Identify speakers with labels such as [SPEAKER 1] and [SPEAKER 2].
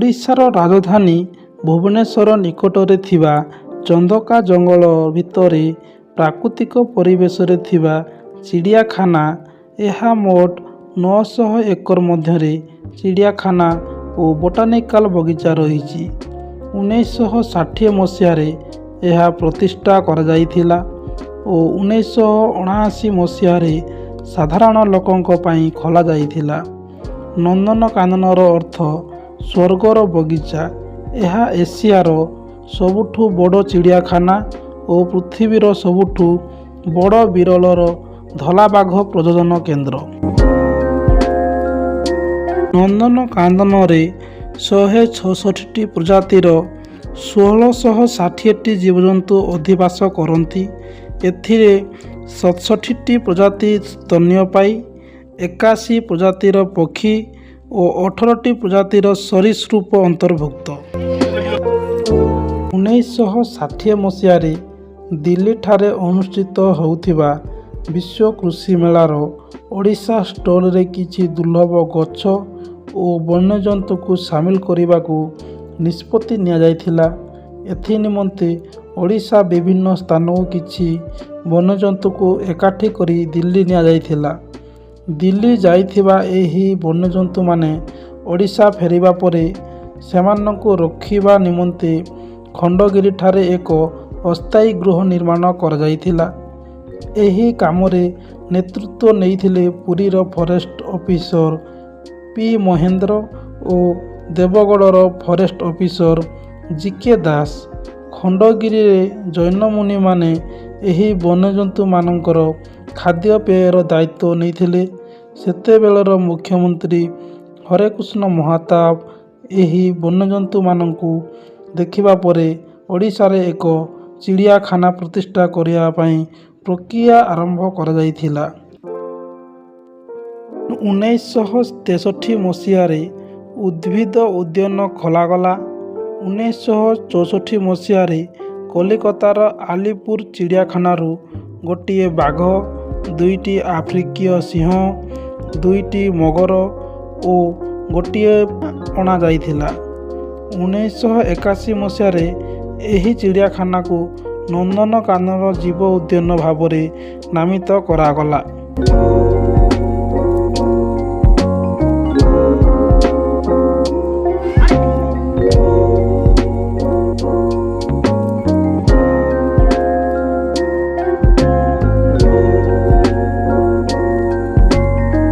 [SPEAKER 1] ଓଡ଼ିଶାର ରାଜଧାନୀ ଭୁବନେଶ୍ୱର ନିକଟରେ ଥିବା ଚନ୍ଦକା ଜଙ୍ଗଲ ଭିତରେ ପ୍ରାକୃତିକ ପରିବେଶରେ ଥିବା ଚିଡ଼ିଆଖାନା। ଏହା ମୋଟ 900 ଏକର ମଧ୍ୟରେ ଚିଡ଼ିଆଖାନା ଓ ବୋଟାନିକାଲ ବଗିଚା ରହିଛି। 1960 ମସିହାରେ ଏହା ପ୍ରତିଷ୍ଠା କରାଯାଇଥିଲା ଓ 1979 ମସିହାରେ ସାଧାରଣ ଲୋକଙ୍କ ପାଇଁ ଖୋଲାଯାଇଥିଲା। ନନ୍ଦନକାନନର ଅର୍ଥ ସ୍ୱର୍ଗର ବଗିଚା। ଏହା ଏସିଆର ସବୁଠୁ ବଡ଼ ଚିଡ଼ିଆଖାନା ଓ ପୃଥିବୀର ସବୁଠୁ ବଡ଼ ବିରଳର ଧଳାବାଘ ପ୍ରଜନନ କେନ୍ଦ୍ର। ନନ୍ଦନକାନନରେ 166ଟି ପ୍ରଜାତିର 1660ଟି ଜୀବଜନ୍ତୁ ଅଧିବାସ କରନ୍ତି। ଏଥିରେ 67ଟି ପ୍ରଜାତି ସ୍ତନ୍ୟପାୟୀ, 81 ପ୍ରଜାତିର ପକ୍ଷୀ ଓ 18ଟି ପ୍ରଜାତିର ସରୀସୃପ ଅନ୍ତର୍ଭୁକ୍ତ। 1960 ମସିହାରେ ଦିଲ୍ଲୀଠାରେ ଅନୁଷ୍ଠିତ ହେଉଥିବା ବିଶ୍ୱ କୃଷି ମେଳାର ଓଡ଼ିଶା ଷ୍ଟଲରେ କିଛି ଦୁର୍ଲଭ ଗଛ ଓ ବନ୍ୟଜନ୍ତୁଙ୍କୁ ସାମିଲ କରିବାକୁ ନିଷ୍ପତ୍ତି ନିଆଯାଇଥିଲା। ଏଥିନିମନ୍ତେ ଓଡ଼ିଶା ବିଭିନ୍ନ ସ୍ଥାନକୁ କିଛି ବନ୍ୟଜନ୍ତୁଙ୍କୁ ଏକାଠି କରି ଦିଲ୍ଲୀ ନିଆଯାଇଥିଲା। ଦିଲ୍ଲୀ ଯାଇଥିବା ଏହି ବନ୍ୟଜନ୍ତୁମାନେ ଓଡ଼ିଶା ଫେରିବା ପରେ ସେମାନଙ୍କୁ ରଖିବା ନିମନ୍ତେ ଖଣ୍ଡଗିରିଠାରେ ଏକ ଅସ୍ଥାୟୀ ଗୃହ ନିର୍ମାଣ କରାଯାଇଥିଲା। ଏହି କାମରେ ନେତୃତ୍ୱ ନେଇଥିଲେ ପୁରୀର ଫରେଷ୍ଟ ଅଫିସର ପି ମହେନ୍ଦ୍ର ଓ ଦେବଗଡ଼ର ଫରେଷ୍ଟ ଅଫିସର ଜି.କେ. ଦାସ। ଖଣ୍ଡଗିରିରେ ଜୈନମୁନିମାନେ ଏହି ବନ୍ୟଜନ୍ତୁମାନଙ୍କର ଖାଦ୍ୟପେୟର ଦାୟିତ୍ୱ ନେଇଥିଲେ। ସେତେବେଳର ମୁଖ୍ୟମନ୍ତ୍ରୀ ହରେକୃଷ୍ଣ ମହତାବ ଏହି ବନ୍ୟଜନ୍ତୁମାନଙ୍କୁ ଦେଖିବା ପରେ ଓଡ଼ିଶାରେ ଏକ ଚିଡ଼ିଆଖାନା ପ୍ରତିଷ୍ଠା କରିବା ପାଇଁ ପ୍ରକ୍ରିୟା ଆରମ୍ଭ କରାଯାଇଥିଲା। 1963 ମସିହାରେ ଉଦ୍ଭିଦ ଉଦ୍ୟାନ ଖୋଲାଗଲା। 1964 ମସିହାରେ କଲିକତାର ଆଲିପୁର ଚିଡ଼ିଆଖାନାରୁ ଗୋଟିଏ ବାଘ, 2ଟି ଆଫ୍ରିକୀୟ ସିଂହ, 2ଟି ମଗର ଓ ଗୋଟିଏ ଅଣାଯାଇଥିଲା। 1981 ମସିହାରେ ଏହି ଚିଡ଼ିଆଖାନାକୁ ନନ୍ଦନକାନନ ଜୀବ ଉଦ୍ୟାନ ଭାବରେ ନାମିତ କରାଗଲା।